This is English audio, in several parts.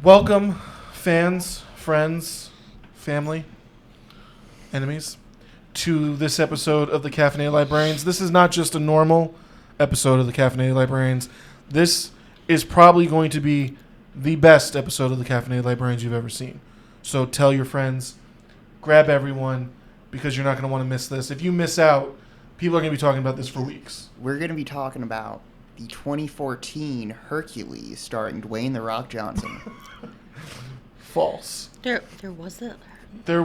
Welcome, fans, friends, family, enemies, to this episode of the Caffeinated Librarians. This is not just a normal episode of the Caffeinated Librarians. This is probably going to be the best episode of the Caffeinated Librarians you've ever seen. So tell your friends, grab everyone, because you're not going to want to miss this. If you miss out, people are going to be talking about this for weeks. We're going to be talking about the 2014 Hercules starring Dwayne "The Rock" Johnson. False. There was it. There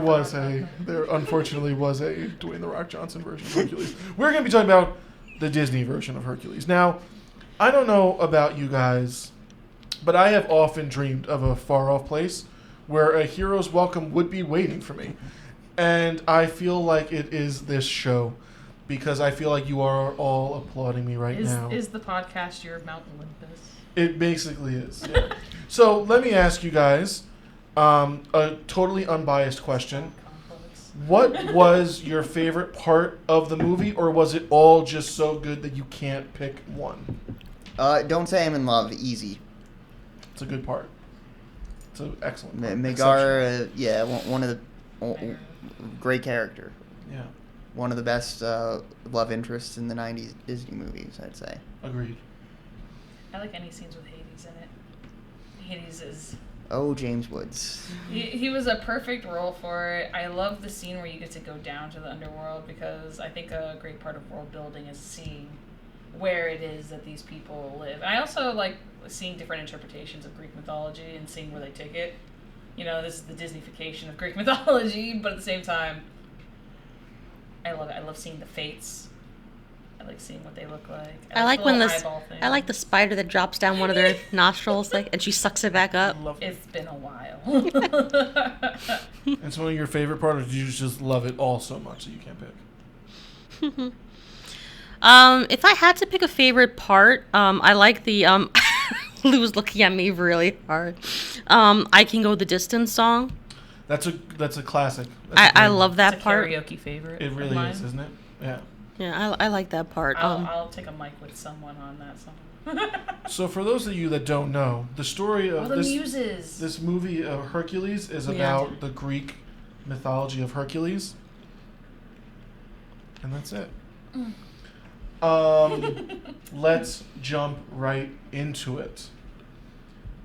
unfortunately was a Dwayne "The Rock" Johnson version of Hercules. We're going to be talking about the Disney version of Hercules. Now, I don't know about you guys, but I have often dreamed of a far-off place where a hero's welcome would be waiting for me. And I feel like it is this show, because I feel like you are all applauding me right now. Is the podcast your Mount Olympus? It basically is, yeah. So let me ask you guys a totally unbiased question. What was your favorite part of the movie, or was it all just so good that you can't pick one? Don't Say I'm in Love, easy. It's a good part. It's an excellent part. Megar, one of the great character. Yeah. One of the best love interests in the 90s Disney movies, I'd say. Agreed. I like any scenes with Hades in it. Hades is... Oh, James Woods. He was a perfect role for it. I love the scene where you get to go down to the underworld, because I think a great part of world building is seeing where it is that these people live. And I also like seeing different interpretations of Greek mythology and seeing where they take it. You know, this is the Disneyfication of Greek mythology, but at the same time, I love it. I love seeing the fates. I like seeing what they look like. I like when the spider that drops down one of their nostrils, and she sucks it back up. It's been a while. It's one of your favorite parts, or do you just love it all so much that you can't pick? If I had to pick a favorite part, I like the Lou's looking at me really hard. I Can Go the Distance song. That's a classic. I love that it's a part. Karaoke favorite. It really is, isn't it? Yeah. Yeah, I like that part. I'll take a mic with someone on that song. So for those of you that don't know, the story of Muses. This movie, Hercules, is about the Greek mythology of Hercules. And that's it. Let's jump right into it.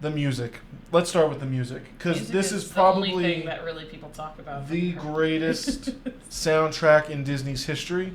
The music. Let's start with the music, because this is probably the only thing that really people talk about. The greatest soundtrack in Disney's history.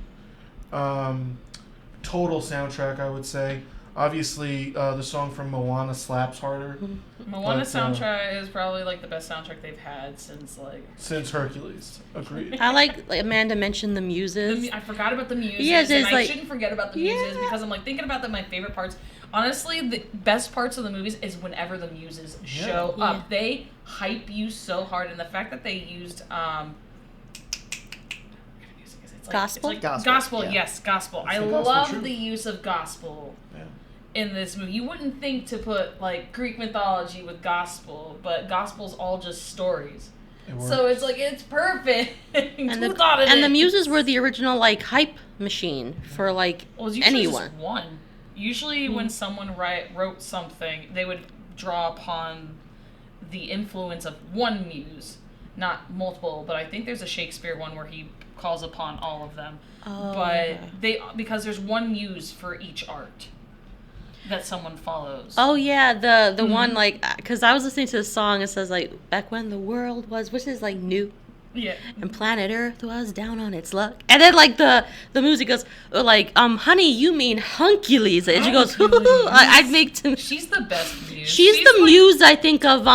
Total soundtrack, I would say. Obviously, the song from Moana slaps harder. Moana soundtrack is probably like the best soundtrack they've had since Hercules. Agreed. I like Amanda mentioned the Muses. I forgot about the Muses. Yes, and I shouldn't forget about the Muses because I'm thinking about my favorite parts. Honestly, the best parts of the movies is whenever the Muses show up. They hype you so hard, and the fact that they used gospel? Gospel, yeah. Yes, gospel. I love the use of gospel in this movie. You wouldn't think to put Greek mythology with gospel, but gospel's all just stories. So it's perfect. Who thought of it? And the Muses were the original hype machine for anyone. Just one. Usually when someone wrote something, they would draw upon the influence of one muse, not multiple. But I think there's a Shakespeare one where he calls upon all of them. Because there's one muse for each art that someone follows. Oh yeah, the one because I was listening to a song. It says back when the world was, which is new. Yeah. And planet Earth was down on its luck. And then the music goes honey, you mean Hercules. And she goes, I'd make she's the best muse. She's the muse, I think, of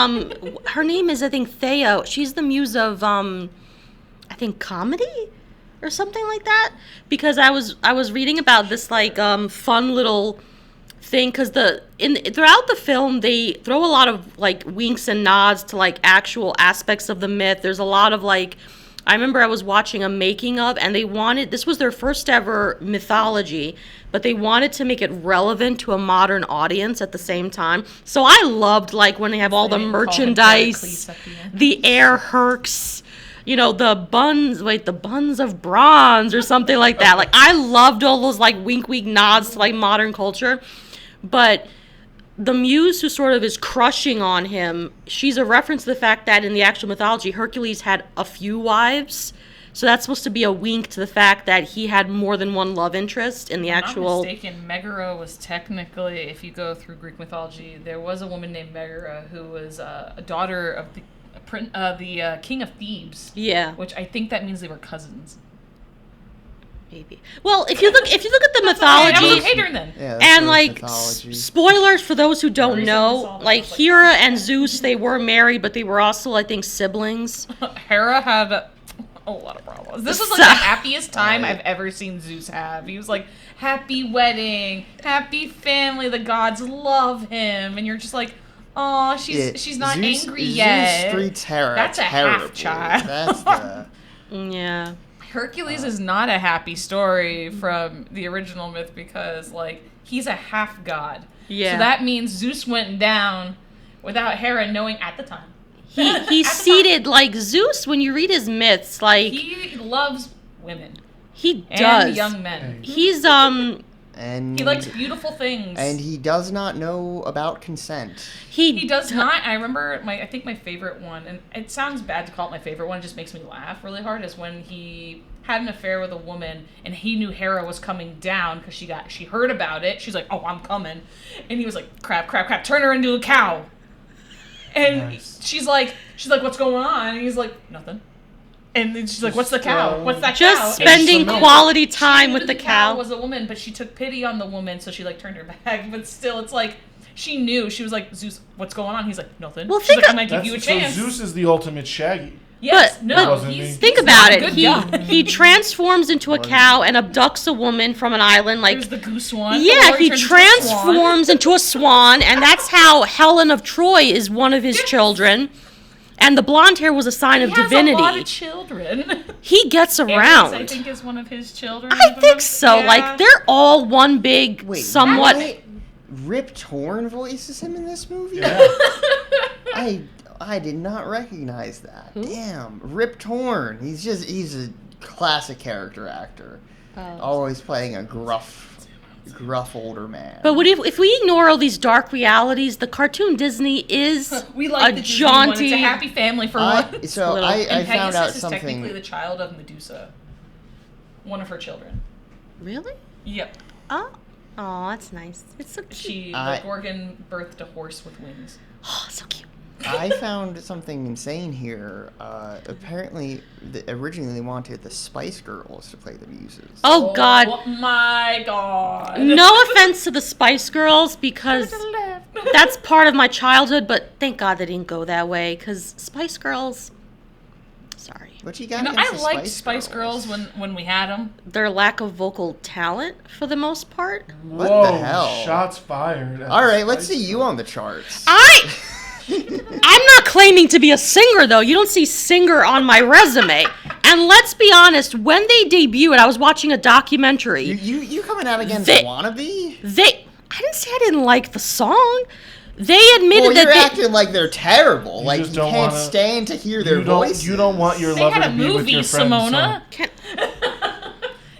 her name is, I think, Theo. She's the muse of I think comedy or something like that. Because I was reading about this fun little thing, because throughout the film they throw a lot of winks and nods to actual aspects of the myth. There's a lot of I remember I was watching a making of, and this was their first ever mythology, but they wanted to make it relevant to a modern audience at the same time. So I loved when they have all the merchandise, the air Hercs, the buns of bronze or something like that. I loved all those wink nods to modern culture. But the muse who sort of is crushing on him, she's a reference to the fact that in the actual mythology, Hercules had a few wives. So that's supposed to be a wink to the fact that he had more than one love interest in the If I'm actual... not mistaken, Megara was technically, if you go through Greek mythology, there was a woman named Megara who was a daughter of the king of Thebes. Yeah, Which I think that means they were cousins. maybe. Well, if you look at the mythology... I was okay during then. Yeah, that's And Norse like mythology. spoilers for those who don't Recently know, saw that, like I was like, Hera and Zeus, they were married, but they were also, I think, siblings. Hera had a lot of problems. This was like So- the happiest time Right. I've ever seen Zeus have. He was like, happy wedding, happy family, the gods love him. And you're just like, oh, she's not Zeus, angry Zeus yet. treats Hera That's a terribly. half-child. That's the... Yeah. Hercules is not a happy story from the original myth because, like, he's a half god. Yeah. So that means Zeus went down without Hera knowing at the time. He's seated like Zeus. When you read his myths, like He loves women he and does. young men. He's And He likes beautiful things. and he does not know about consent. He does not. I remember I think my favorite one, and it sounds bad to call it my favorite one, it just makes me laugh really hard, is when he had an affair with a woman and he knew Hera was coming down because she heard about it. She's like, oh, I'm coming. And he was like, crap, turn her into a cow. And Nice. she's like, what's going on? And he's like, nothing. And then she's like, what's the cow? What's that cow? just And spending Some milk. quality she time knew with the cow. was a woman, but she took pity on the woman, so she like turned her back. But still, it's like she knew. She was like, Zeus, what's going on? He's like, nothing. Well, She's think like, of- I'm gonna give you a So chance. Zeus is the ultimate Shaggy. Yes, But- no, but wasn't he's me. Think he's about not a it. good He guy. he transforms into a cow and abducts a woman from an island. Like There's the goose one. yeah, Or he turns into a swan. transforms into a swan, and that's how Helen of Troy is one of his children. And the blonde hair was a sign of He has divinity. a lot of children. He gets Ares, around. I think, is one of his children. I think so. Yeah. Like they're all one big, Wait, somewhat. what? Rip Torn voices him in this movie? Yeah. I did not recognize that. Damn, Rip Torn. He's a classic character actor. Always playing a gruff older man. But what if we ignore all these dark realities? The cartoon Disney is We like a the Disney one. It's jaunty. a happy family for once. So little- I And found out Pegasus is technically something. the child of Medusa, one of her children. Really? Yep. Oh, that's nice. It's so cute. The Gorgon birthed a horse with wings. Oh, so cute. I found something insane here. Apparently, originally they wanted the Spice Girls to play the muses. Oh God. My God. No offense to the Spice Girls because that's part of my childhood, but thank God they didn't go that way because Spice Girls. Sorry. What you got? I against the liked Spice Girls when we had them. Their lack of vocal talent for the most part. What Whoa, the hell? Shots fired. at All the right, let's Spice see you Girls. on the charts. I'm not claiming to be a singer though. You don't see singer on my resume. And let's be honest, when they debuted, I was watching a documentary. You coming out against They- Wannabe? I didn't say I didn't like the song. They admitted Well, that you're they, acting like they're terrible. You like just you don't can't wanna- stand to hear their You don't. voices. You don't want your They lover had to a be with movie, your friends. Simona. Can-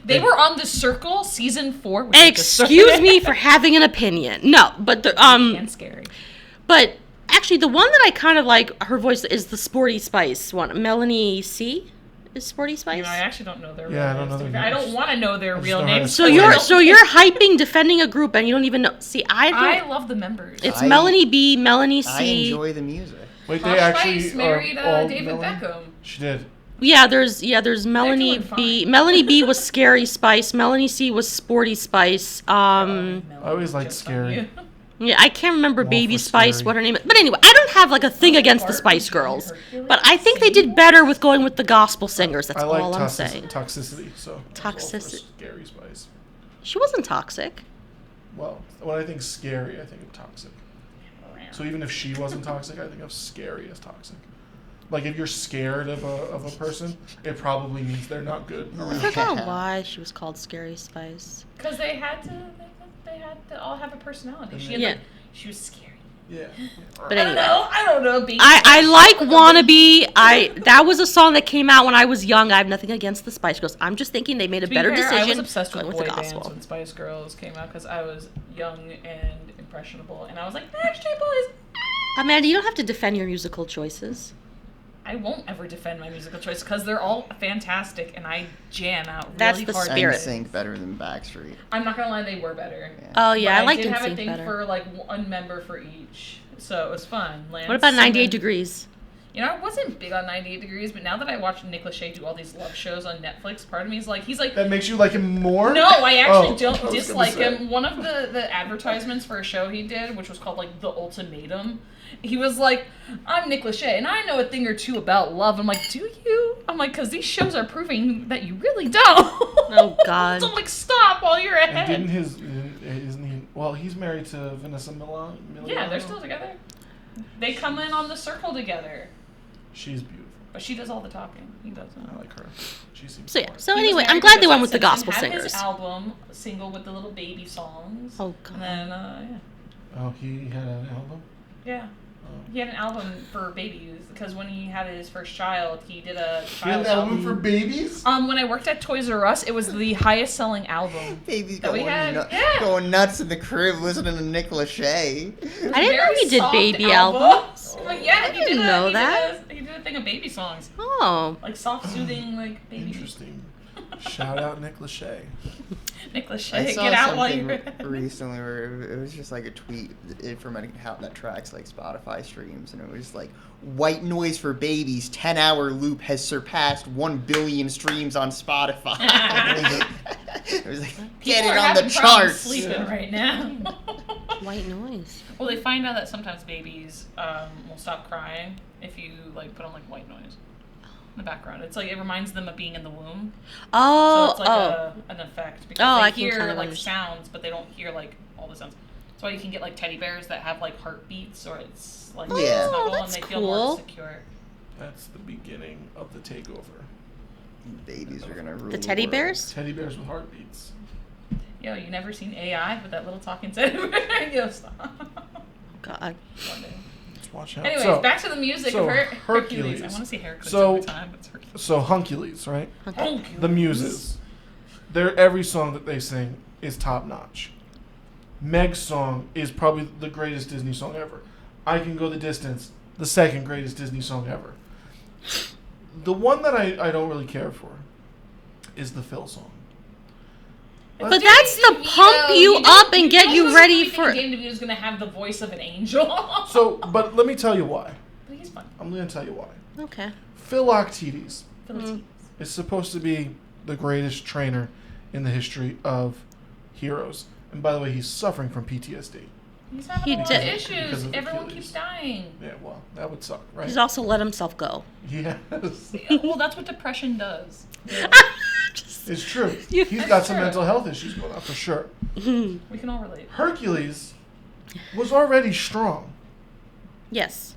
They were on The Circle season 4. Which I just excuse started. me for having an opinion. No, but the And scary. but actually the one that I kind of like her voice is the Sporty Spice one. Melanie C is Sporty Spice. You know, I actually don't know their real Yeah, I don't names. know to be their fair. I names. don't want to know their just real know how to names. spell so it. you're hyping defending a group and you don't even know. See, I don't. love the members. It's I- Melanie B, Melanie I C. enjoy the music. Wait, Posh they actually Spice are married all David Melanie? Beckham. She did. There's Melanie doing B. fine. Melanie B was Scary Spice. Melanie C was Sporty Spice. I always liked Scary. Yeah, I can't remember Wolf Baby was Spice, scary. what her name is. But anyway, I don't have like a thing against the Spice Girls. But I think they did better with going with the gospel singers. That's I like all I'm saying. toxicity. So Toxicity. Scary Spice. She wasn't toxic. Well, when I think scary, I think of toxic. So even if she wasn't toxic, I think of scary as toxic. Like if you're scared of a person, it probably means they're not good. I forgot why she was called Scary Spice. Because they had to all have a personality. She had Yeah. like, she was scary. Yeah. But anyway. I don't know. I like Wannabe. That was a song that came out when I was young. I have nothing against the Spice Girls. I'm just thinking they made a better decision. I was obsessed with going boy the bands gospel. when Spice Girls came out because I was young and impressionable, and I was like, Backstreet Boys. Amanda, you don't have to defend your musical choices. I won't ever defend my musical choice because they're all fantastic, and I jam out really That's the hard. spirit. NSYNC better than Backstreet. I'm not gonna lie, they were better. Yeah. Oh yeah, But I liked did have a NSYNC thing better. for like one member for each, so it was fun. Lance, What about 98 Simon- Degrees? You know, I wasn't big on 98 Degrees, but now that I watch Nick Lachey do all these love shows on Netflix, part of me is like, he's like, That makes you like him more? no, I actually Oh, don't I was gonna dislike say. him. One of the advertisements for a show he did, which was called like The Ultimatum, he was like, I'm Nick Lachey, and I know a thing or two about love. I'm like, do you? I'm like, because these shows are proving that you really don't. Oh, God. So I'm like, stop while you're And ahead. isn't he, well, he's married to Vanessa Milan. Yeah, they're still together. They come in on the circle together. She's beautiful. But she does all the talking. He doesn't. I like her. She seems So yeah. smart. So He was anyway, I'm married glad to they went with the Jessica gospel Simpson, had singers. his album single with the little baby songs. Oh God. And then yeah. Oh, he had an album? Yeah. Oh. He had an album for babies because when he had his first child, he did a He had child an album for babies? When I worked at Toys R Us, it was the highest selling album. Baby's That we going, had, yeah. going nuts in the crib listening to Nick Lachey. I didn't know Very he did soft baby album. albums. But yeah, I didn't know that. He did a thing of baby songs, Oh. like soft, soothing, like baby. Interesting. Shout out Nick Lachey. Nick Lachey, I saw get out while something you're. recently where it was just like a tweet from an account that tracks like Spotify streams, and it was like, "White Noise for Babies 10-hour loop has surpassed 1 billion streams on Spotify." It was like, get People it are on the having problems charts. sleeping right now. White noise. Well, they find out that sometimes babies will stop crying if you like put on like white noise in the background. It's like it reminds them of being in the womb. Oh. So it's like an effect because Oh, they I can hear kind of like understand. sounds, but they don't hear like all the sounds. That's why you can get like teddy bears that have like heartbeats, or it's like Yeah. they snuggle that's and they feel cool. more secure. That's the beginning of the takeover. Babies are gonna rule The teddy world. bears? Teddy bears with heartbeats. Yo, you never seen AI with that little talking teddy bear? Yo, stop. God. One day. Let's watch out. Anyways, so, back to the music so of Hercules. Hercules. I want to see Hercules So- every time, but it's Hercules. so Hercules, right? Hercules. The Muses. Every song that they sing is top notch. Meg's song is probably the greatest Disney song ever. I Can Go the Distance, the second greatest Disney song ever. The one that I don't really care for is the Phil song. But that's to pump you up and get you ready for. Danny DeVito's gonna have the voice of an angel. So, but let me tell you why. But he's fun. I'm going to tell you why. Okay. Philoctetes Philippines. is supposed to be the greatest trainer in the history of heroes. And by the way, he's suffering from PTSD. He's having He a lot did. of Because issues. of Everyone Achilles. keeps dying. Yeah, well, that would suck, right? He's also let himself go. Yes. Well, that's what depression does. It's true. You- He's got That's some true. mental health issues going on for sure. We can all relate. Hercules was already strong. Yes.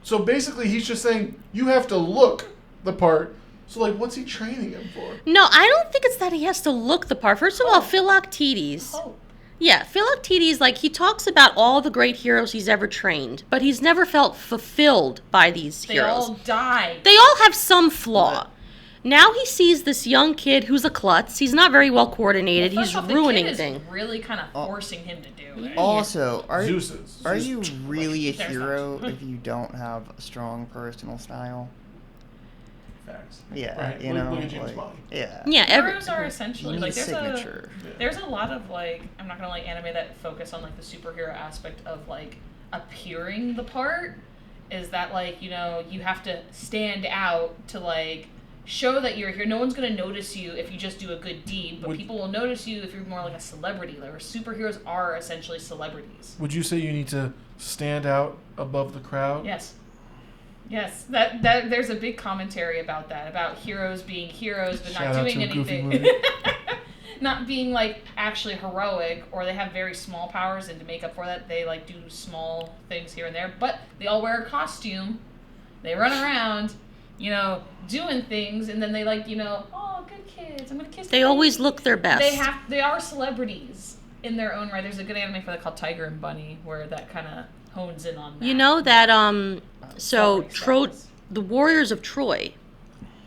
So basically, he's just saying, you have to look the part. So, like, what's he training him for? No, I don't think it's that he has to look the part. First of all, Philoctetes. Oh, Yeah, Philoctetes, like, he talks about all the great heroes he's ever trained, but he's never felt fulfilled by these they heroes. all died. They all have some flaw. Now he sees this young kid who's a klutz. He's not very well coordinated. First He's off, the ruining kid is things. really kind of forcing him to do it. Also, are Zeus's. you really a There's hero not. if you don't have a strong personal style? Facts. Yeah, Right. you Look- know, look at James like, Bond. yeah. Yeah, Heroes are essentially You need like there's signature. there's a lot of like I'm not gonna like anime that focus on like the superhero aspect of like appearing the part. Is that like you have to stand out to like show that you're here. No one's gonna notice you if you just do a good deed, but Would- people will notice you if you're more like a celebrity. Like superheroes are essentially celebrities. Would you say you need to stand out above the crowd? Yes. Yes, that there's a big commentary about that, about heroes being heroes but Shout not out doing to a Goofy anything. movie. Not being like actually heroic, or they have very small powers, and to make up for that they like do small things here and there, but they all wear a costume. They run around, doing things, and then they like, oh, good kids, I'm gonna kiss They the always baby." look their best. They are celebrities in their own right. There's a good anime for that called Tiger and Bunny, where that kind of hones in on that. You know that so Sorry, the warriors of Troy,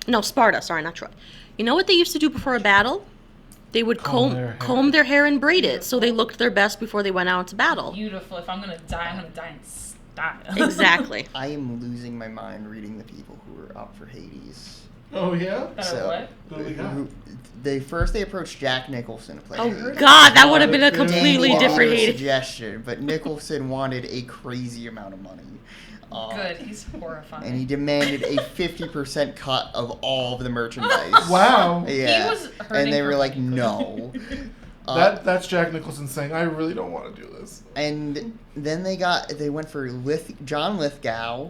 no, Sparta, sorry, not Troy. You know what they used to do before a battle? They would comb their hair and braid it so they looked their best before they went out into battle. Beautiful. If I'm gonna die, I'm gonna die in style. Exactly. I am losing my mind reading the people who are up for Hades. Oh yeah. What? Who do we got? They approached Jack Nicholson to play Oh Hades. God, that would have been a completely Danny different gave a Hades. suggestion, but Nicholson wanted a crazy amount of money. Good. He's horrifying. And he demanded a 50% cut of all of the merchandise. Wow. Yeah. He was hurting And they were for like, money. no. That's Jack Nicholson saying, I really don't want to do this. And then they went for John Lithgow.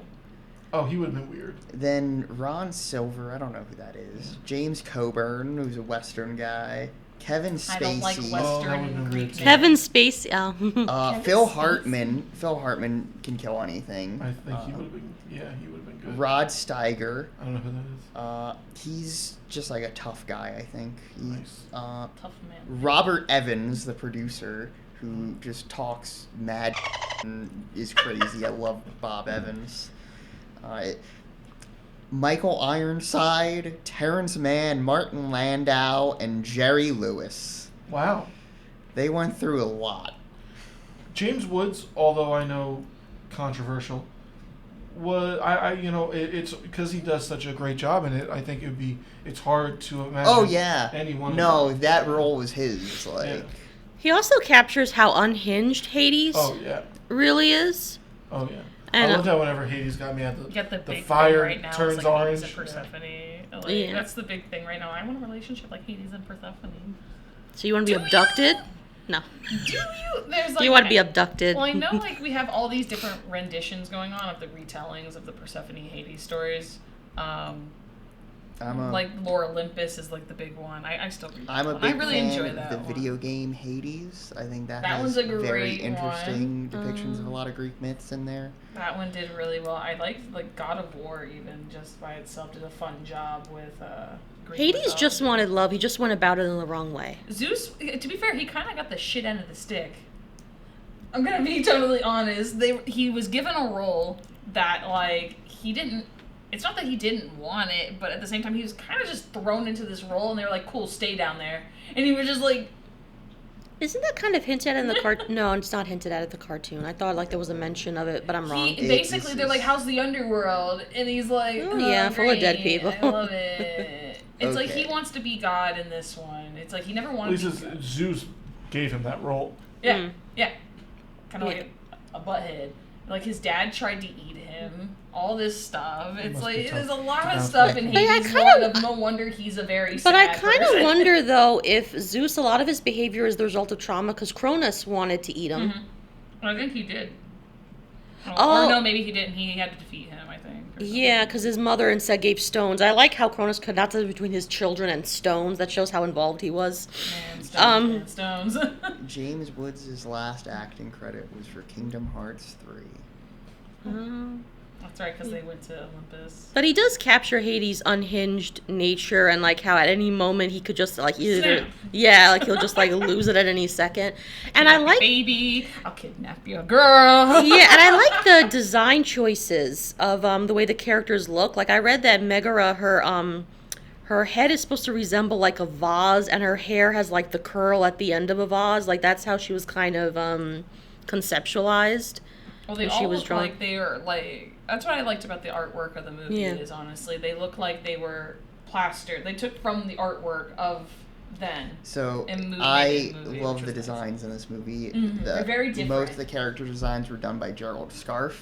Oh, he would have been weird. Then Ron Silver, I don't know who that is. James Coburn, who's a Western guy. Kevin Spacey. I don't like Oh, that Western would've been Greek weird names. too. Kevin Spacey. Oh. Phil Spacey. Hartman. Phil Hartman can kill anything. I think he would have been. Yeah, he would have been good. Rod Steiger. I don't know who that is. He's just like a tough guy, I think. Nice. Tough man. Robert Evans, the producer, who just talks mad and is crazy. I love Bob Evans. Michael Ironside, Terrence Mann, Martin Landau, and Jerry Lewis. Wow. They went through a lot. James Woods, although I know controversial, it's because he does such a great job in it. I think it's hard to imagine. Oh yeah, anyone. No, that role was his. Like, Yeah. He also captures how unhinged Hades Oh yeah. really is. Oh yeah. And, I love that whenever Hades got me at You got the big fire thing right now. turns It's like orange. Hades and Persephone. Like, Yeah. That's the big thing right now. I want a relationship like Hades and Persephone. So you want to be Do abducted? No. Do you? There's like. You want to be abducted? Well, I know like we have all these different renditions going on of the retellings of the Persephone Hades stories. Like Lore Olympus is like the big one. I still read I'm a that one. big I really fan enjoy of that the one. video game Hades. I think that That has one's a great very interesting one. depictions of a lot of Greek myths in there. That one did really well. I liked like God of War even just by itself did a fun job with Greek Hades mythology. just wanted love. He just went about it in the wrong way. Zeus, to be fair, he kind of got the shit end of the stick. I'm gonna be totally honest. He was given a role that like he didn't. It's not that he didn't want it, but at the same time he was kind of just thrown into this role, and they were like, "Cool, stay down there," and he was just like. Isn't that kind of hinted at in the cartoon? No, it's not hinted at in the cartoon. I thought like there was a mention of it, but I'm wrong. Basically, they're like, "How's the underworld?" And he's like, Oh, yeah, full of dead great. people." I love it. It's like he Okay. wants to be God in this one. It's like he never At wanted least to be God. Zeus gave him that role. Yeah, Mm. yeah. Kind of like a butthead. Like his dad tried to eat him. All this stuff. It's must like be tough there's a lot to of bounce stuff back in from. But I Hades kinda- 1 of no wonder he's a very But sad I kind of person. wonder though if Zeus, a lot of his behavior is the result of trauma because Cronus wanted to eat him. I think he did. Oh. Or no, maybe he didn't. He had to defeat him, I think. or something. Yeah, because his mother instead gave stones. I like how Cronus could not decide between his children and stones. That shows how involved he was. Man, stones. James Woods' last acting credit was for Kingdom Hearts 3. That's right, because they went to Olympus. But he does capture Hades' unhinged nature and like how at any moment he could just like either Snap. he'll just like lose it at any second. And I like Baby, I'll kidnap your girl. yeah, and I like the design choices of the way the characters look. Like I read that Megara, her head is supposed to resemble like a vase, and her hair has like the curl at the end of a vase. Like that's how she was kind of conceptualized. Well, they when she all was look drawn. like they are like. That's what I liked about the artwork of the movie. Yeah. Is honestly they look like they were plastered. They took from the artwork of then. So And movie I and movie, love which the was nice. designs in this movie. They're very different. Most of the character designs were done by Gerald Scarfe,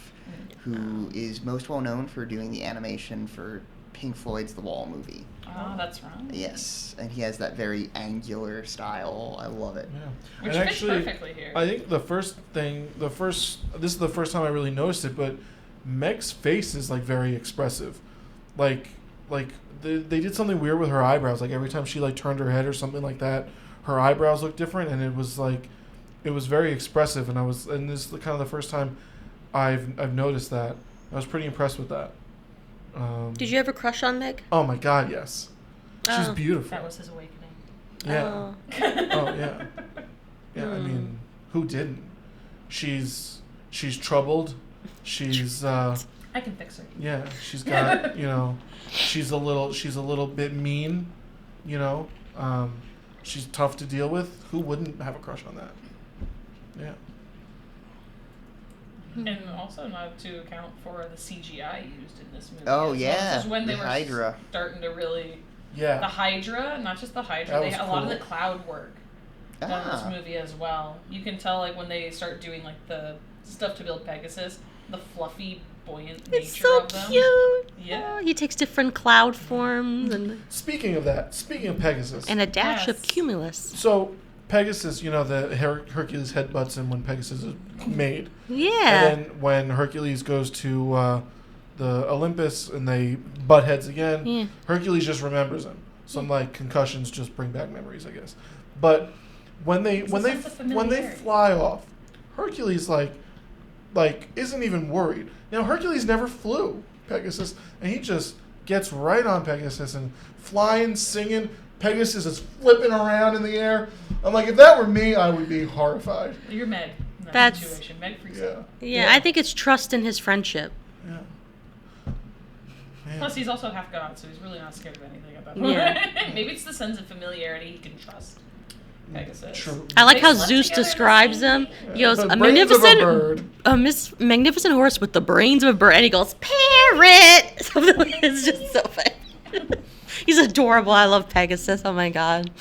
who is most well known for doing the animation for Pink Floyd's The Wall movie. Oh, that's right. Yes, and he has that very angular style. I love it. Yeah. Which and fits actually, perfectly here. I think this is the first time I really noticed it, but Meg's face is like very expressive. Like they did something weird with her eyebrows. Like every time she like turned her head or something like that, her eyebrows looked different, and it was very expressive. And this is kind of the first time I've noticed that. I was pretty impressed with that. Did you ever crush on Meg? Oh my God, yes. She's Oh. beautiful. That was his awakening. Yeah. Oh. Oh yeah. Yeah, I mean, who didn't? She's she's troubled. She's I can fix her. yeah. She's got she's a little bit mean. She's tough to deal with. Who wouldn't have a crush on that? Yeah. And also not to account for the CGI used in this movie. Oh, as well. yeah, This is when they the were Hydra. starting to really... The Yeah. Hydra, not just the Hydra, That they was had a lot of cool. the cloud work done in this Ah. movie as well. You can tell, like, when they start doing, like, the stuff to build Pegasus, the fluffy, buoyant It's nature so of them. cute. Yeah. He takes different cloud forms Speaking of Pegasus. and a dash of Yes. cumulus. So Pegasus, the Hercules headbutts him when Pegasus is made. Yeah. And then when Hercules goes to the Olympus and they butt heads again, Yeah. Hercules just remembers him. Some like concussions just bring back memories, I guess. But when they It's a sense of familiarity. fly off, Hercules like isn't even worried. Now Hercules never flew Pegasus, and he just gets right on Pegasus and flying, singing. Pegasus is flipping around in the air. I'm like, if that were me, I would be horrified. You're Meg in that That's- situation. Meg freaks Yeah. out. Yeah, I think it's trust in his friendship. Yeah. Man. Plus, he's also half god, so he's really not scared of anything at that Yeah. point. Maybe it's the sense of familiarity he can trust Pegasus. True. I like They how slept Zeus together in the describes same him. day. He goes, The a brains of magnificent, bird. magnificent horse with the brains of a bird. And he goes, parrot. It's just so funny. He's adorable. I love Pegasus. Oh my God.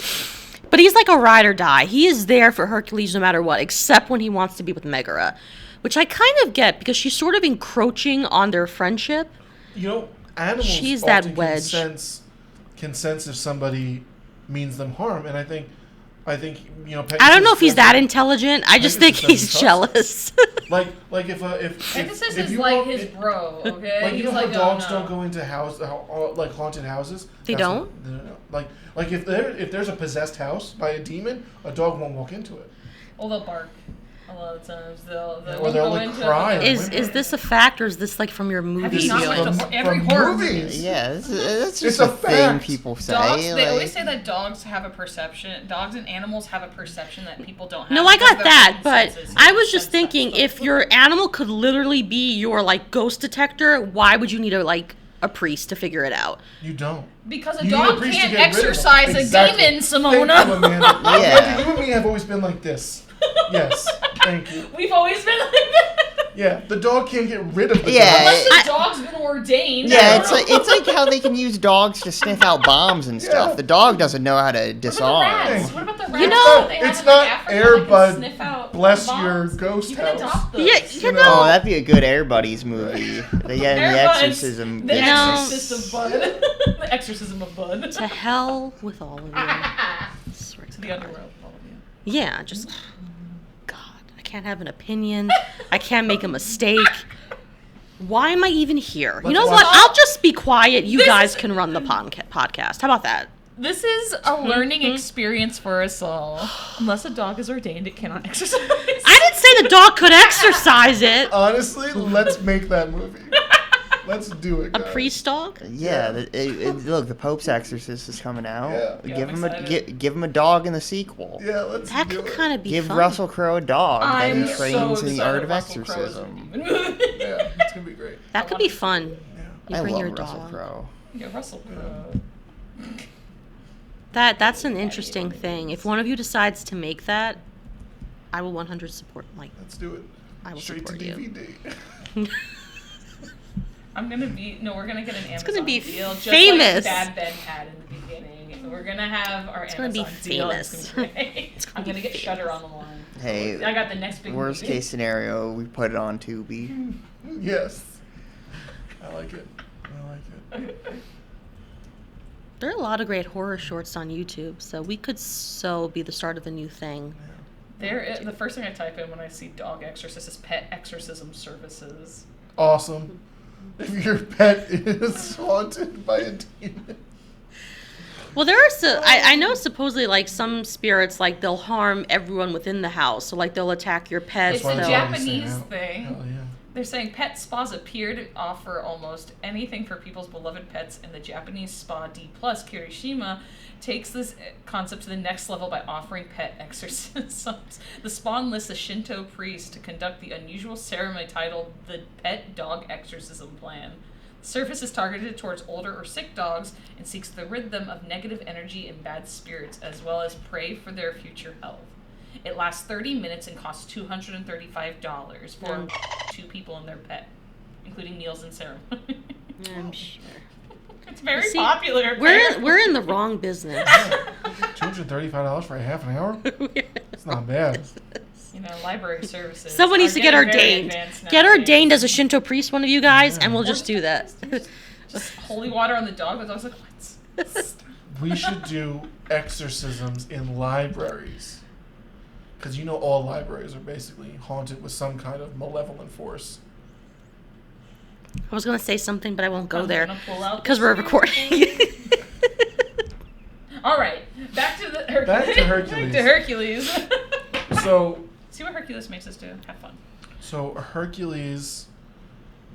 But he's like a ride or die. He is there for Hercules no matter what, except when he wants to be with Megara, which I kind of get because she's sort of encroaching on their friendship. Animals She's that often wedge. can sense if somebody means them harm, and I think Pegasus I don't know if he's that doesn't- intelligent. I just Pegasus think he's doesn't jealous. Like if Pegasus if is you like walk- his bro, okay? Like He's how like, dogs oh, no. don't go into haunted houses. They That's don't? what- no. Like if there's a possessed house by a demon, a dog won't walk into it. Well, they'll bark a lot of times. They'll Or they'll, go like, into cry. it. Is this a fact or is this like from your Have movie you not viewing? watched From- every from horror movies. movie? Yeah, that's It's just a a thing fact. people say. Dogs, they like- always say that dogs have a perception. Dogs and animals have a perception that people don't have. No, I because got of their that, own but senses. I was just Sense thinking that. if your animal could literally be your like ghost detector, why would you need a priest to figure it out? You don't. Because a You need a dog priest to can't get rid of them. exercise a Exactly. demon, Thank Simona. you, Amanda. Yeah. You and me have always been like this. Yes. Thank you. We've always been like that. Yeah. The dog can't get rid of the Yeah. dog. Unless the I- dog's been ordained. I Yeah, don't it's know. like how they can use dogs to sniff out bombs and stuff. Yeah. The dog doesn't know how to What about the disarm. rats? What about the rats? You know- that they have It's in, not like, Africa Air that can Bud, sniff out bless bombs? your ghost You can house. adopt those. Yeah, you know. Oh, that'd be a good Air Buddies movie. They get in the Air Buds, exorcism. The You know- Exorcist of Bud. The Exorcism of Bud. To hell with all of you. Swear to To the God. underworld, all of you. Yeah, just God, I can't have an opinion. I can't make a mistake. Why am I even here? You Let's know watch- what? I'll just be quiet. You This guys is- can run the podcast. How about that? This is a learning experience for us all. Unless a dog is ordained, it cannot exercise. I didn't say the dog could exercise it. Honestly, let's make that movie. Let's do it. A Guys. priest dog? Yeah, look, the Pope's Exorcist is coming out. Yeah. Give I'm him excited. give him a dog in the sequel. Yeah, let's That do could it. kind of be Give fun. Russell Crowe a dog that I'm he so trains in the art excited of Russell Crowe is exorcism. in the movie. Yeah, it's gonna be great. That could be fun. Yeah. You I bring love your Russell dog. Crowe. Yeah, Russell Crowe. That's an interesting thing. If one of you decides to make that, I will 100 support. Like, Let's do it. I will Straight to support you. DVD. We're gonna get an Amazon gonna be deal, just famous. like Bad Ben had in the beginning. We're gonna have our It's gonna be Amazon deal. famous. It's gonna be great. I'm gonna get Shudder on the line. Hey, I got the next big worst movie. case scenario, we put it on Tubi. Yes. I like it. I like it. there are a lot of great horror shorts on YouTube, so we could be the start of a new thing. The first thing I type in when I see dog exorcist is pet exorcism services. Awesome. If your pet is haunted by a demon. Well, there are I know supposedly like some spirits like they'll harm everyone within the house, so like they'll attack your pets. It's a Why they they'll- always say Japanese out. thing. Hell yeah. They're saying pet spas appear to offer almost anything for people's beloved pets, and the Japanese spa D+, Kirishima, takes this concept to the next level by offering pet exorcisms. The spa enlists a Shinto priest to conduct the unusual ceremony titled the Pet Dog Exorcism Plan. The service is targeted towards older or sick dogs and seeks to rid them of negative energy and bad spirits, as well as pray for their future health. It lasts 30 minutes and costs $235 for 2 people and their pet, including meals and ceremony. I'm sure. It's very popular. We're in the wrong business. $235 for a half an hour? It's not bad. You know, library services. Someone needs to get ordained. Get ordained as a Shinto priest, one of you guys, and we'll just do that. Just holy water on the dog. The dog's like, what? We should do exorcisms in libraries. Because you know all libraries are basically haunted with some kind of malevolent force. I was going to say something, but I won't go I'm there. gonna pull out Because the we're screen. recording. All right. Back to Hercules. Back to Hercules. Back to Hercules. So, see what Hercules makes us do. Have fun. so Hercules,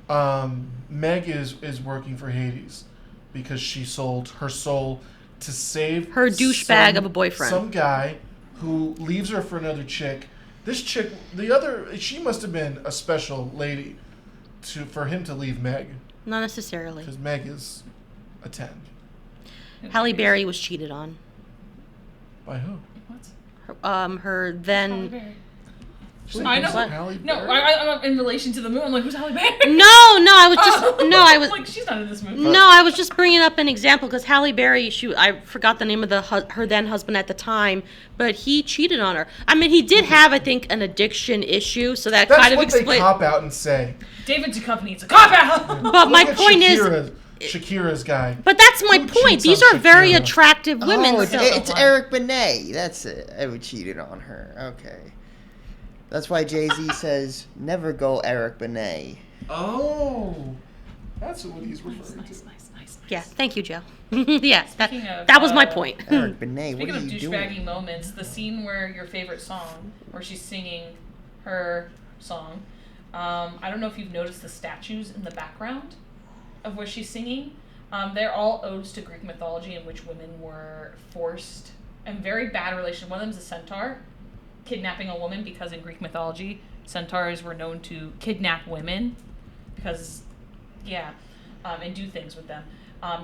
Meg is working for Hades because she sold her soul to save Her douchebag of a boyfriend. Some guy who leaves her for another chick. This chick, she must have been a special lady for him to leave Meg, Not necessarily. because Meg is a 10. Halle Berry was cheated on. By who? What? Her Halle then... Berry. Wait, I know. was it Halle No, Berry? I'm in relation to the movie. I'm like, who's Halle Berry? No, I was just... No, I was... like, she's not in this movie. No, I was just bringing up an example because Halle Berry, I forgot the name of her then husband at the time, but he cheated on her. I mean, he did have, I think, an addiction issue, so that That's kind of what they explains. cop out and say. David Duchovny needs a cop out. But my Look at point is, Shakira's guy. but that's my Who point. cheats These on are very Shakira? attractive women. Oh, so- it's Eric Benet. That's it. I cheated on her. Okay. That's why Jay-Z says, never go Eric Benet. Oh, that's what he's referring to. Nice. Yeah, thank you, Joe. Yeah, Speaking of, that was my point. Eric Benet, what Speaking are of you douchebaggy doing? moments, the scene where your favorite song, where she's singing her song, I don't know if you've noticed the statues in the background of where she's singing. They're all odes to Greek mythology in which women were forced and very bad relation. One of them's a centaur kidnapping a woman because in Greek mythology, centaurs were known to kidnap women because, and do things with them.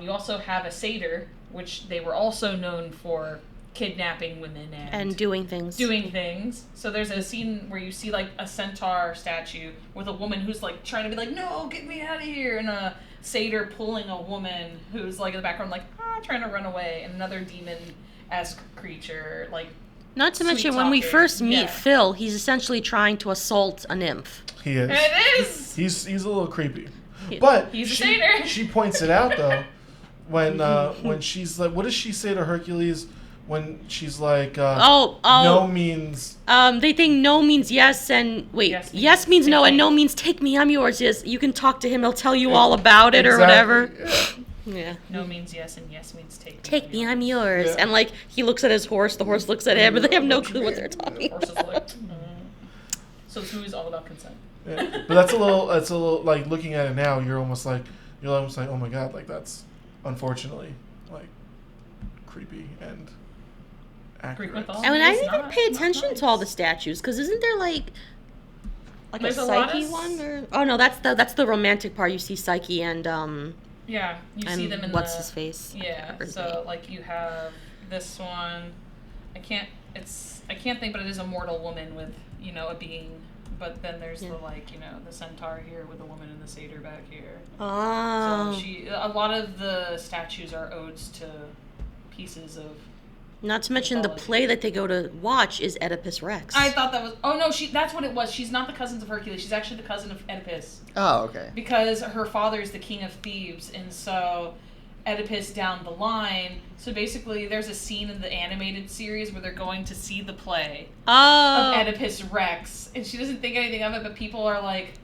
You also have a satyr, which they were also known for kidnapping women And doing things. So there's a scene where you see like a centaur statue with a woman who's like trying to be like, no, get me out of here, and a satyr pulling a woman who's like in the background like trying to run away, and another demon-esque creature like. Not to mention, sweet when we talking. first meet Yeah. Phil, he's essentially trying to assault a nymph. He is. It is. He's a little creepy. But He's a satyr. she points it out though when she's like, what does she say to Hercules when she's like, no means. They think no means yes, and wait, yes means no, and no means take me, I'm yours. Yes, you can talk to him; he'll tell you all about it or whatever. Yeah. No means yes, and yes means take me. Take me, I'm yours. Yeah. And like he looks at his horse, the horse looks at him, and they have no clue what they're talking Horse is about. like, So this movie's all about consent. Yeah. But that's a little like looking at it now. You're almost like, oh my god, like that's unfortunately like creepy and accurate. Greek mythology. I mean, I It's didn't even not- pay not attention nice. to all the statues, because isn't there like There's a a lot Psyche of one? Or oh no, that's the romantic part. You see Psyche and Yeah, you and see them in what's the. his face? Yeah, so like you have this one. I can't think, but it is a mortal woman with a being. But then there's the the centaur here with the woman and the satyr back here. Oh. So a lot of the statues are odes to pieces of. Not to mention the mythology. play that they go to watch is Oedipus Rex. I thought that was. Oh no, that's what it was. She's not the cousins of Hercules. She's actually the cousin of Oedipus. Oh, okay. Because her father is the king of Thebes, and so Oedipus down the line. So basically, there's a scene in the animated series where they're going to see the play Oh. of Oedipus Rex, and she doesn't think anything of it, but people are like,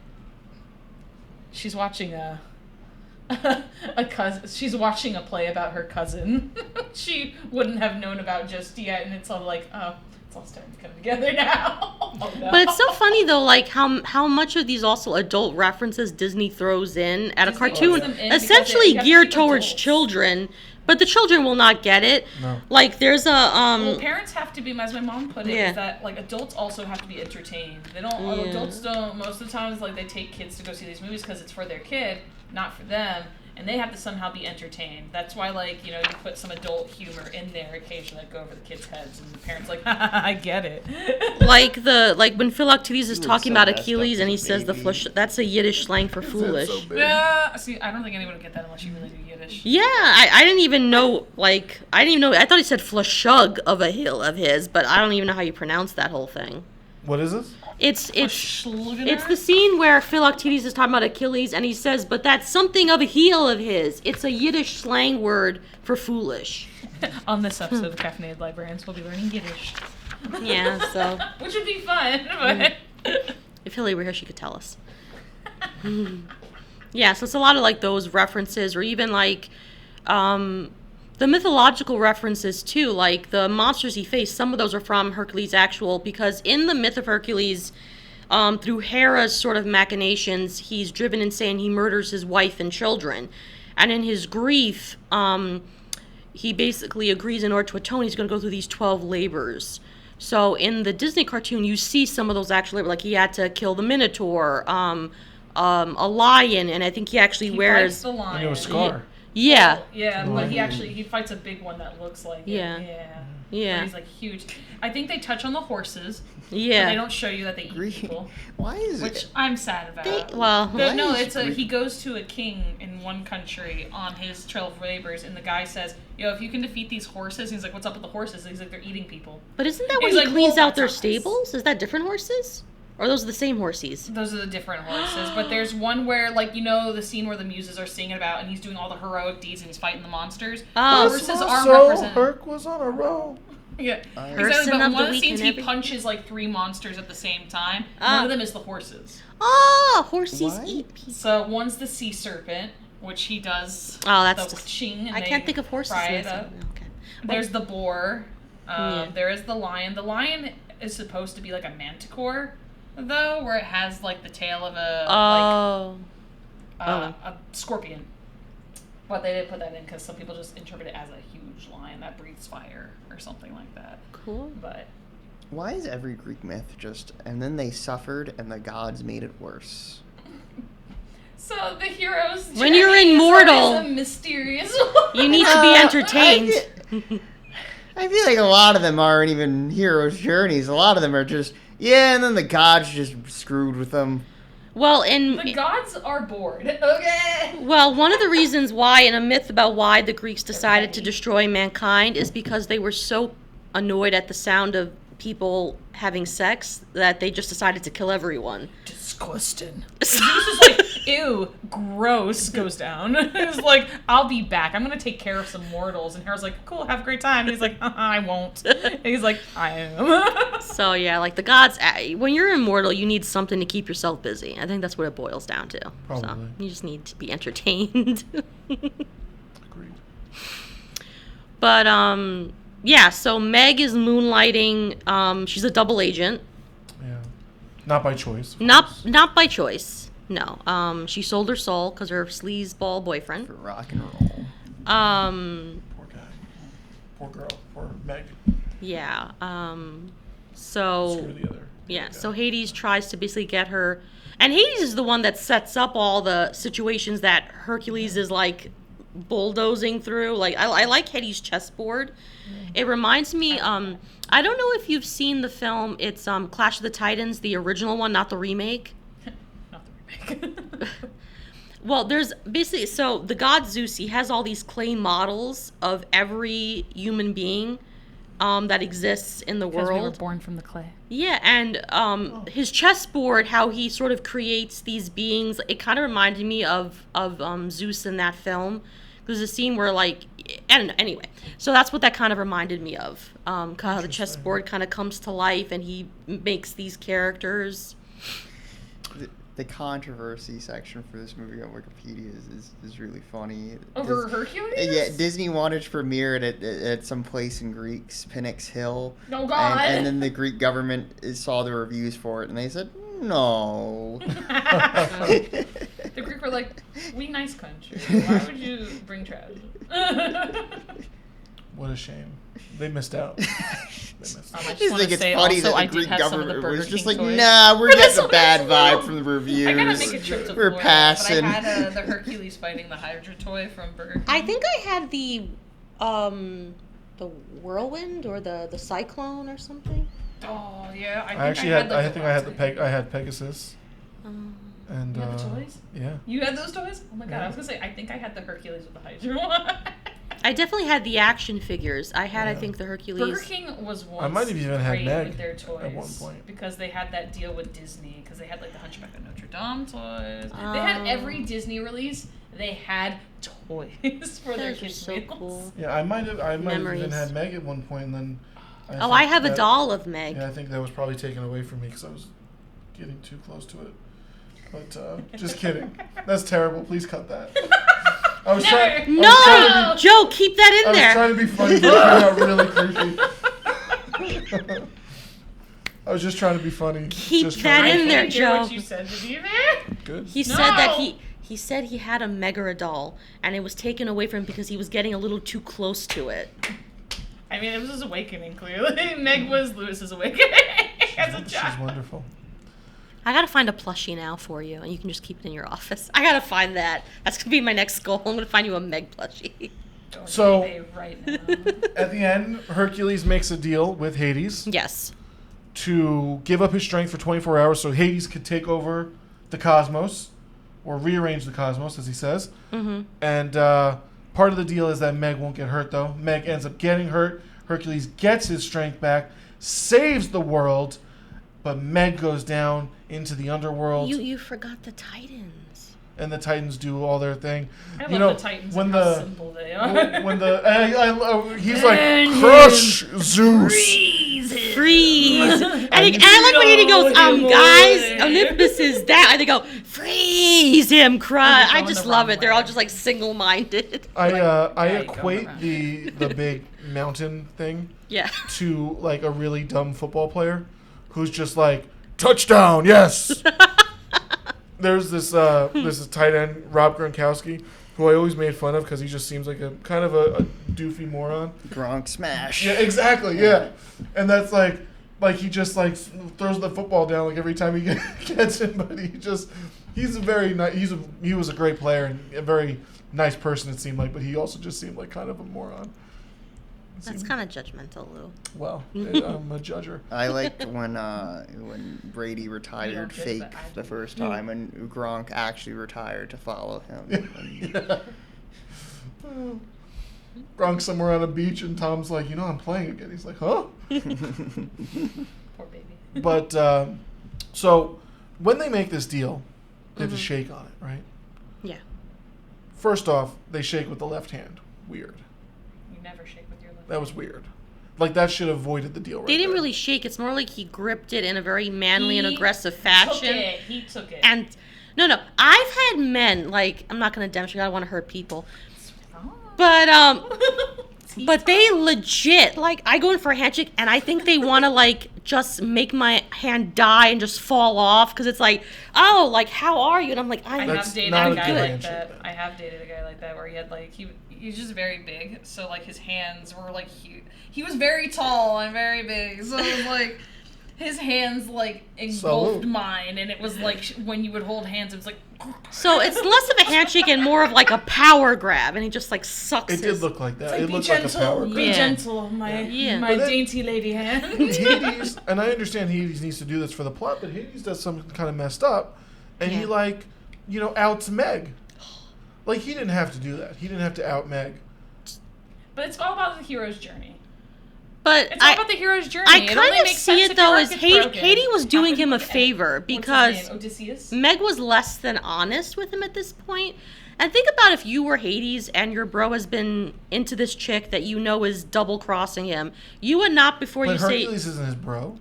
she's watching a cousin. She's watching a play about her cousin. She wouldn't have known about just yet, and it's all like, oh, it's all starting to come together now. Oh, no. But it's so funny though, like how much of these also adult references Disney throws in at a Disney cartoon, puts them in because essentially you have to geared keep towards adults. children. But the children will not get it. No. Like there's a Well, parents have to be, as my mom put it, Yeah. is that like adults also have to be entertained. They don't. Yeah. Adults don't. Most of the times, like they take kids to go see these movies because it's for their kid, not for them, and they have to somehow be entertained. That's why, like you put some adult humor in there occasionally, that go over the kids' heads, and the parents like, I get it. like when Philoctetes is He talking looks so about messed Achilles up and he as a says the baby. flush. That's a Yiddish slang for foolish. Yeah. See, I don't think anyone would get that unless you really do Yiddish. Yeah, I didn't even know. Like I didn't even know. I thought he said flashug of a hill of his, but I don't even know how you pronounce that whole thing. What is this? It's the scene where Philoctetes is talking about Achilles and he says, but that's something of a heel of his. It's a Yiddish slang word for foolish. On this episode of Caffeinated Librarians, we'll be learning Yiddish. Yeah, so Which would be fun, but... if Hilly were here, she could tell us. Yeah, so it's a lot of like those references, or even like the mythological references too, like the monsters he faced. Some of those are from Hercules' actual, because in the myth of Hercules, through Hera's sort of machinations, he's driven insane. He murders his wife and children, and in his grief, he basically agrees in order to atone, he's going to go through these 12 labors. So in the Disney cartoon, you see some of those actual labors, like he had to kill the Minotaur, a lion, and I think he actually He wears. fights the lion. And you have a scar. Yeah. Yeah, but he fights a big one that looks like Yeah. it. Yeah. Yeah. Where he's like huge. I think they touch on the horses. Yeah. But they don't show you that they eat Green. people. Why is Which it? I'm sad about. Well, Why No, is he goes to a king in one country on his 12 labors, and the guy says, "Yo, if you can defeat these horses," he's like, "What's up with the horses?" And he's like, "They're eating people." but isn't that when He's he like, cleans well, out their that's not nice. stables? Is that different horses? Or are those the same horses? Those are the different horses, but there's one where, like, the scene where the muses are singing about, and he's doing all the heroic deeds, and he's fighting the monsters. Oh. The horses are So represented. Herc was on a roll. Yeah, Person exactly. But of in the one of the week scenes, and he every- punches like 3 monsters at the same time. Ah. One of them is the horses. Oh, horses Why? eat people. So one's the sea serpent, which he does. Oh, that's the just. ching, and I they can't think of horses. fry it myself. up. Okay. There's the boar. Yeah. There is the lion. The lion is supposed to be like a manticore, though, where it has like the tail of a a scorpion. But they didn't put that in because some people just interpret it as a huge lion that breathes fire or something like that. Cool. But Why is every Greek myth just, and then they suffered and the gods made it worse? so the hero's When you're journey is immortal, always a mysterious one. You need to be Uh, entertained. I feel like a lot of them aren't even heroes' journeys. A lot of them are just, yeah, and then the gods just screwed with them. Well, The gods are bored. Okay. well, one of the reasons why, in a myth about why the Greeks decided to destroy mankind, is because they were so annoyed at the sound of people having sex that they just decided to kill everyone. Disgusting. Zeus is like, ew, gross, goes down. He's like, I'll be back. I'm going to take care of some mortals. And Hera's like, cool, have a great time. And he's like, I won't. And he's like, I am. So yeah, like the gods, when you're immortal, you need something to keep yourself busy. I think that's what it boils down to. So Probably. you just need to be entertained. Agreed. But yeah. So Meg is moonlighting. She's a double agent. Yeah. Not by choice. of Not course. not by choice. No. She sold her soul because her sleazeball For boyfriend. rock and roll. Poor guy. Poor girl. Poor Meg. Yeah. So Screw the other. yeah. guy. So Hades tries to basically get her, and Hades is the one that sets up all the situations that Hercules is like bulldozing through. Like I like Hades' chessboard. It reminds me. I don't know if you've seen the film. It's Clash of the Titans, the original one, not the remake. Not the remake. Well, there's basically, so the god Zeus, he has all these clay models of every human being that exists in the Because we were world. born from the clay. Yeah, and his chessboard, how he sort of creates these beings, it kind of reminded me of Zeus in that film. There's a scene where, like, I don't know, anyway. So that's what that kind of reminded me of. How the Interesting. chessboard kind of comes to life and he makes these characters. the controversy section for this movie on Wikipedia is really funny. Over Hercules? Yeah, Disney wanted to premiere it at some place in Greece, Phoenix Hill. Oh, God. And then the Greek government saw the reviews for it, and they said, no. The Greek were like, we nice country. Why would you bring trash? What a shame. They missed out. I just think it's funny that the Greek government was just like, toys. nah, we're getting a bad vibe from the reviews. I gotta make a trip to We're Florida, passing. But I had the Hercules fighting the Hydra toy from Burger King. I think I had the whirlwind or the cyclone or something. Oh yeah, I actually had. I think I had I had Pegasus. And you had the toys? Yeah. You had those toys? Oh my god! Yeah. I was gonna say I think I had the Hercules with the Hydra one. I definitely had the action figures. I had, I think, the Hercules. Burger King was once I might have even had great Meg with their toys at one point. because they had that deal with Disney because they had like the Hunchback of Notre Dame toys. They had every Disney release. They had toys for their Those are kids' so meals. cool. Yeah, I might have even Memories. had Meg at one point, and then. I have a doll of Meg. Yeah, I think that was probably taken away from me because I was getting too close to it. But just kidding. That's terrible. Please cut that. I was trying. No, Joe, keep that in I was there. trying to be funny, but it came out really creepy. I was just trying to be funny. Keep Just that trying to in be there, funny. Joe. What you said to me there? Good. He said that he said he had a Megaradol and it was taken away from him because he was getting a little too close to it. I mean, it was his awakening, clearly. Meg was Lewis's awakening as a She's child. wonderful. I gotta find a plushie now for you, and you can just keep it in your office. I gotta find that. That's gonna be my next goal. I'm gonna find you a Meg plushie. Go on So- eBay right now. At the end, Hercules makes a deal with Hades Yes. to give up his strength for 24 hours so Hades could take over the cosmos, or rearrange the cosmos, as he says. Mm-hmm. And part of the deal is that Meg won't get hurt, though. Meg ends up getting hurt. Hercules gets his strength back, saves the world, but Meg goes down into the underworld, You forgot the Titans. and the Titans do all their thing. I love You know, the Titans when and the how simple they are. when he's like, crush Zeus. Freeze! and I like when he goes, guys, Olympus is that. And they go, freeze him, cry. And they're I going just the love wrong it. They're all way. just like single-minded. I yeah, you go equate around. the big mountain thing Yeah. to like a really dumb football player who's just like, touchdown, yes. There's this tight end, Rob Gronkowski, who I always made fun of because he just seems like a kind of a doofy moron. Gronk smash. Yeah, exactly. Yeah, and that's like he just like throws the football down like every time he gets it, but he's a very nice. He was a great player and a very nice person, it seemed like, but he also just seemed like kind of a moron. That's kind of judgmental, Lou. Well, I'm a judger. I liked when Brady retired judge, fake but I the do. first time, and Gronk actually retired to follow him. Yeah. Gronk's somewhere on a beach, and Tom's like, I'm playing again. He's like, huh? Poor baby. But so when they make this deal, they have to shake on it, right? Yeah. First off, they shake with the left hand. Weird. You never shake with your left. That was weird. Like, that should have avoided the deal right They didn't there. really shake. It's more like he gripped it in a very manly and He aggressive fashion. He took it. And no, I've had men, like, I'm not going to demonstrate. I don't want to hurt people. But they legit, like, I go in for a handshake and I think they want to, like, just make my hand die and just fall off because it's like, oh, like, how are you? And I'm like, I That's have dated not a a guy good like handshake, that. though. I have dated a guy like that where he had like he's just very big, so like his hands were like huge. He was very tall and very big, so it was like his hands like engulfed mine, and it was like when you would hold hands, it was like. So it's less of a handshake and more of like a power grab, and he just like sucks. It did look like that. Like, It be looked like a gentle, power be grab. Yeah. gentle, my Yeah. my But then- dainty lady hand. Hades, and I understand Hades needs to do this for the plot, but Hades does something kind of messed up, and he Yeah. outs Meg. Like, he didn't have to do that. He didn't have to out Meg. But it's all about the hero's journey. But It's all about the hero's journey. I It kind only of makes see sense it if your though heart as gets Hades broken. was doing him a Look at- favor what's his because name? Odysseus? Meg was less than honest with him at this point. And think about if you were Hades and your bro has been into this chick that you know is double crossing him. You would not before But you Hercules isn't his bro.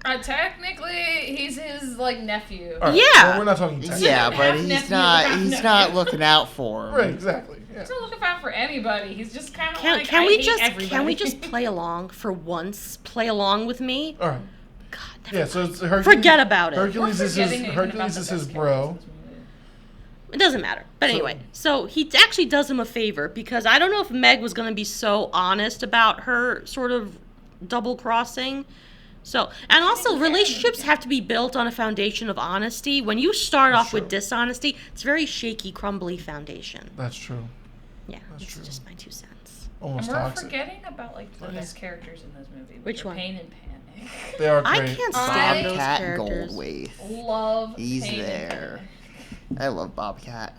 Technically, he's his nephew. All right, Yeah. well, we're not talking technically. Yeah, but Half he's nephew, not. half He's nephew. not looking out for him. Right, exactly. Yeah. He's not looking out for anybody. He's just kind of Can, like, can I we hate just everybody. can we just play along for once? Play along with me. All right. God, never Yeah, so it's Hercules. forget about it. Hercules is his Forgetting even about Hercules the is his best bro. characters in this movie. It doesn't matter. But anyway, so he actually does him a favor because I don't know if Meg was going to be so honest about her sort of double crossing. So, and also relationships have to be built on a foundation of honesty. When you start off with dishonesty, it's a very shaky, crumbly foundation. That's true. Yeah, That's it's true. just my 2 cents. And Almost we're toxic. forgetting about the best characters in this movie. Which one? Pain and Panic. They are I great. can't stand those Bobcat characters. Goldthwait. Love He's Pain there. And Panic. I love Bobcat.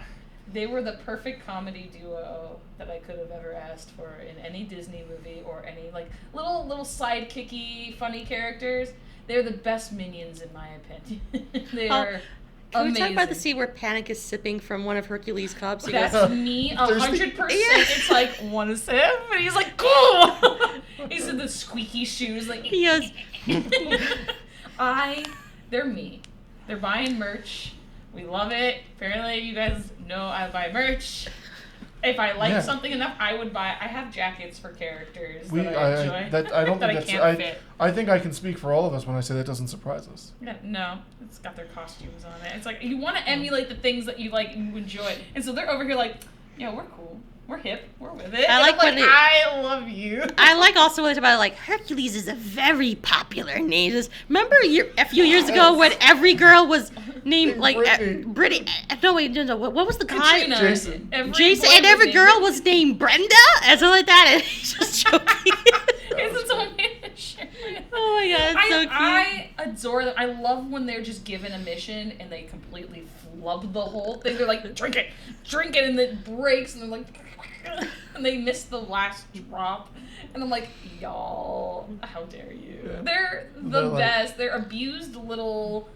They were the perfect comedy duo that I could have ever asked for in any Disney movie or any little sidekicky funny characters. They're the best minions in my opinion. They are Can amazing. we talk about the scene where Panic is sipping from one of Hercules' cups? He goes, That's me, There's 100%. Yeah. It's like, one sip? And he's like, cool! He's in the squeaky shoes, like... he goes, They're me. They're buying merch. We love it. Apparently, you guys know I buy merch. If I like something enough, I would buy. I have jackets for characters that I enjoy. I don't that think I that's. can't fit. I think I can speak for all of us when I say that doesn't surprise us. Yeah, no, it's got their costumes on it. It's like you want to emulate the things that you like and enjoy, and so they're over here like, yeah, we're cool, we're hip, we're with it. I And like I'm when it- I love you. I like also when it's about Hercules is a very popular name. Just remember a few years ago when every girl was named Brittany. No, what was the guy? Katrina, Jason. Jason, and every girl was named Brenda and something like that. And he's just joking. It's its own mission. Oh my god, it's so cute. I adore them. I love when they're just given a mission and they completely flub the whole thing. They're like, drink it, and it breaks, and they're like, and they miss the last drop. And I'm like, y'all, how dare you? Yeah. They're They're like- best. They're abused little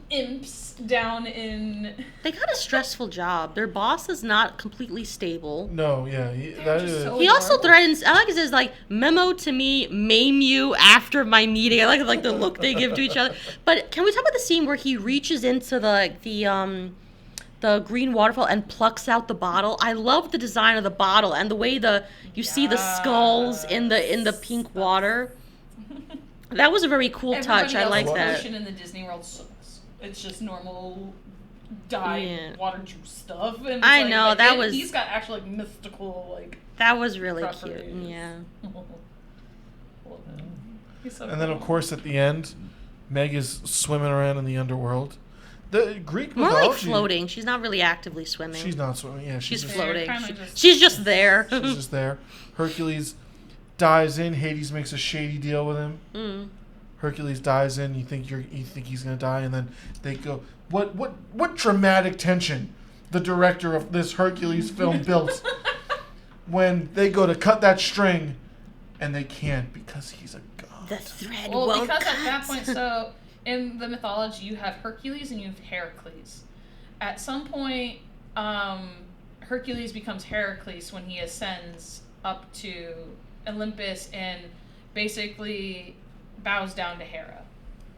imps down in... They got a stressful job. Their boss is not completely stable. No, yeah, that just is. so- He also adorable. threatens. I like it says memo to me, maim you after my meeting. I like the look they give to each other. But can we talk about the scene where he reaches into the green waterfall and plucks out the bottle? I love the design of the bottle and the way you see the skulls in the pink water. That was a very cool touch. I like that. Ocean in the Disney World sucks. It's just normal dyed water juice stuff. And I know, that was- He's got actually mystical That was really cute. properties. Yeah. Love him. He's so And then, of cool. course, at the end, Meg is swimming around in the underworld. The Greek More mythology. like floating. She's not really actively swimming. She's not swimming. Yeah, She's just, floating. kinda just- She's just there. She's just there. Hercules dives in. Hades makes a shady deal with him. Mm. Hercules dives in. You think he's gonna die, and then they go. What dramatic tension the director of this Hercules film built when they go to cut that string, and they can't because he's a god. The thread Well, won't because cut. at that point, so in the mythology, you have Hercules and you have Heracles. At some point, Hercules becomes Heracles when he ascends up to Olympus and basically bows down to Hera.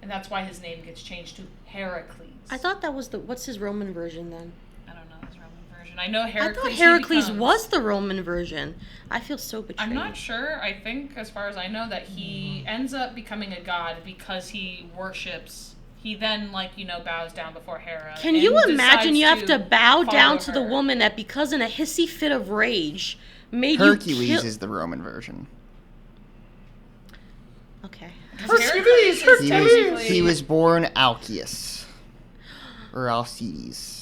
And that's why his name gets changed to Heracles. I thought that was what's his Roman version then? I don't know his Roman version. I know I Heracles. thought he Heracles becomes- was the Roman version. I feel so betrayed. I'm not sure. I think, as far as I know, that he ends up becoming a god because he worships. He then, bows down before Hera. Can and you imagine decides you have to bow down follow to the her. woman that, because in a hissy fit of rage, made you Hercules kill... is the Roman version. Okay. Hercules is technically... He was born Alceus. Or Alcides.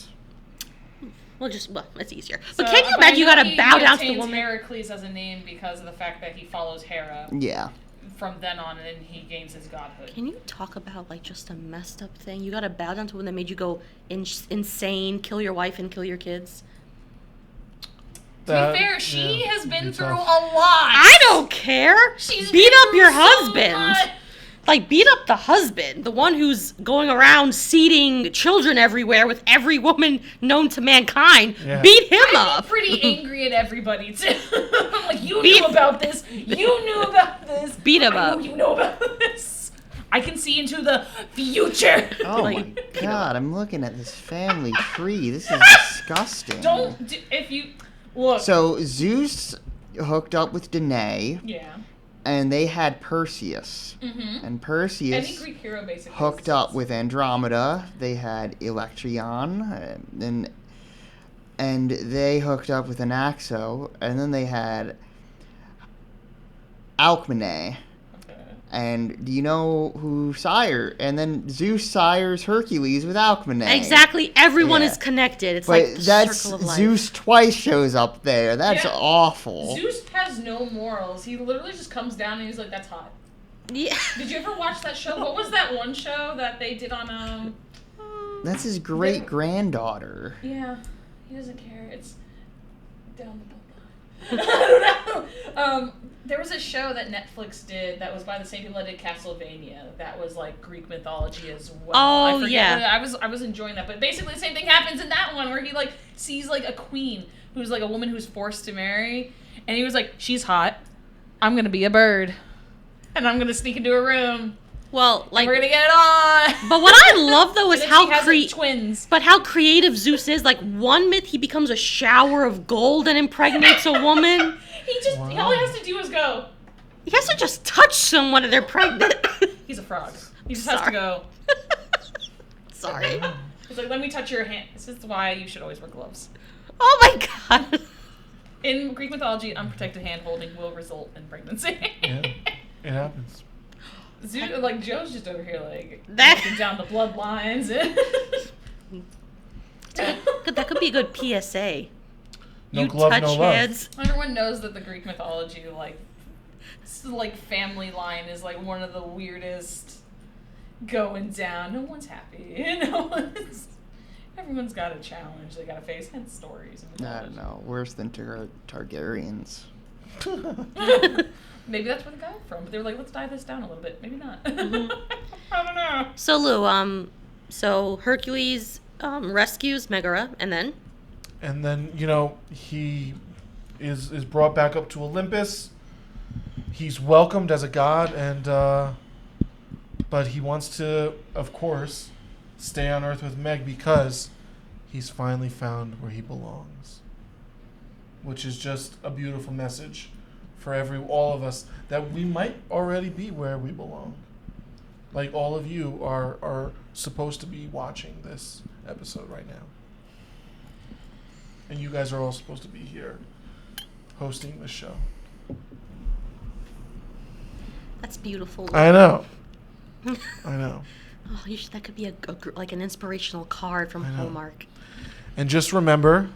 Well, it's easier. So, But can you I imagine you know gotta he bow down to the obtains woman? Heracles as a name because of the fact that he follows Hera Yeah. from then on, and he gains his godhood. Can you talk about just a messed up thing? You gotta bow down to a woman that made you go insane, kill your wife and kill your kids. To be fair, she has been through tough. a lot. I don't care. She's Beat been up through your so husband. much. Beat up the husband, the one who's going around seeding children everywhere with every woman known to mankind. Yeah. Beat him I'm up. pretty angry at everybody too. I'm like, you Beat- knew about this. You knew about this. Beat him I know up. You know about this. I can see into the future. Oh Like, my god, I'm looking at this family tree. This is disgusting. If you look. So Zeus hooked up with Danae, Yeah. and they had Perseus. Mm-hmm. And Perseus Any Greek hero basically hooked up with Andromeda. They had Electrion, and they hooked up with Anaxo, and then they had Alcmene. Okay. And do you know who and then Zeus sires Hercules with Alcmene. Exactly. Everyone Yeah. is connected. It's But like the that's circle of life. Zeus twice shows up there. That's Yeah. awful. Zeus has no morals. He literally just comes down and he's like, "That's hot." Yeah. Did you ever watch that show? What was that one show that they did on That's his great granddaughter. Yeah, he doesn't care. It's down the bloodline. I don't know. There was a show that Netflix did that was by the same people that did Castlevania. That was like Greek mythology as well. Oh, I forget yeah. what I was enjoying that, but basically the same thing happens in that one where he like sees like a queen who's like a woman who's forced to marry, and he was like, "She's hot. I'm gonna be a bird, and I'm gonna sneak into a room. Well, like, We're gonna get it on." but what I love though is And then how she has, like, twins. But how creative Zeus is. Like, one myth he becomes a shower of gold and impregnates a woman. All he has to do is go. He has to just touch someone and they're pregnant. He's a frog. He just has to go. Sorry. He's like, "Let me touch your hand." This is why you should always wear gloves. Oh my god. In Greek mythology, unprotected hand holding will result in pregnancy. Yeah, it happens. Like Joe's just over here, like That- looking down the bloodlines. That could be a good PSA. No You glove, touch no love. hands. Everyone knows that the Greek mythology, like family line, is like one of the weirdest going down. No one's happy. Everyone's got a challenge they got to face. Hence stories. I don't know. Worse than Targaryens. Maybe that's where they got it from. But they were like, "Let's dive this down a little bit." Maybe not. Mm-hmm. I don't know. So Lou, so Hercules rescues Megara, and then And then, he is brought back up to Olympus. He's welcomed as a god, and but he wants to, of course, stay on Earth with Meg because he's finally found where he belongs. Which is just a beautiful message for all of us that we might already be where we belong. Like all of you are supposed to be watching this episode right now. And you guys are all supposed to be here hosting the show. that's beautiful. I know. I know. Oh, that could be like an inspirational card from I know. Hallmark. And just remember,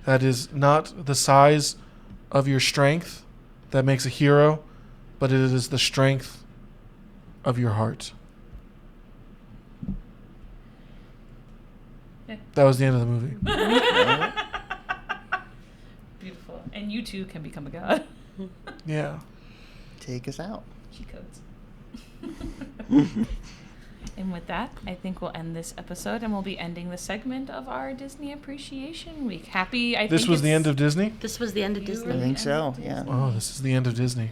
that is not the size of your strength that makes a hero, but it is the strength of your heart. Yeah. That was the end of the movie. Beautiful. And you too can become a god. Yeah. Take us out. Cheat codes. And with that, I think we'll end this episode, and we'll be ending the segment of our Disney Appreciation Week. This was the end of Disney? This was the end of Disney. I think so, yeah. Oh, this is the end of Disney.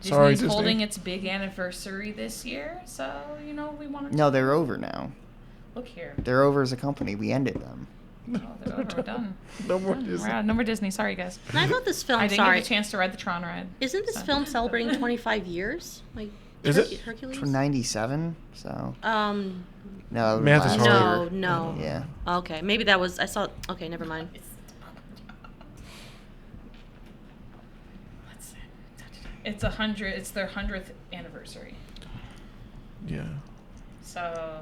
Disney's Sorry, Disney. holding its big anniversary this year, so we want to. No, they're over now. Look here. They're over as a company. We ended them. Oh, they're over. We're done. No more Done. Disney. We're out. No more Disney. Sorry, guys. And I thought this film. I didn't Sorry, get a chance to ride the Tron ride. isn't this So- film celebrating 25 years? Like, Is it? Hercules? From 97, so. No, Math is last hard. year. No. Yeah. Okay, maybe that was. I saw. Okay, never mind. It's 100. It's their 100th anniversary. Yeah. So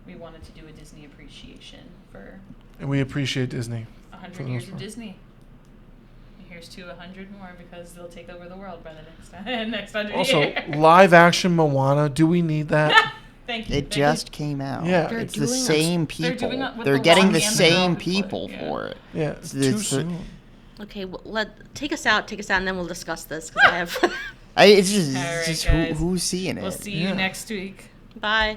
we wanted to do a Disney appreciation for And we appreciate Disney. 100 For the years most of part. Disney. And here's to 100 more because they'll take over the world by the next 100 Also, years. live action Moana. Do we need that? Thank you. It just came out. Yeah. They're It's the doing- same They're people. doing it with They're the getting long the and the same short, people yeah. for it. Yeah, it's too It's- soon. Okay, well, take us out, and then we'll discuss this because I have. It's just, All right, just guys. who's seeing it? We'll see you Yeah. next week. Bye.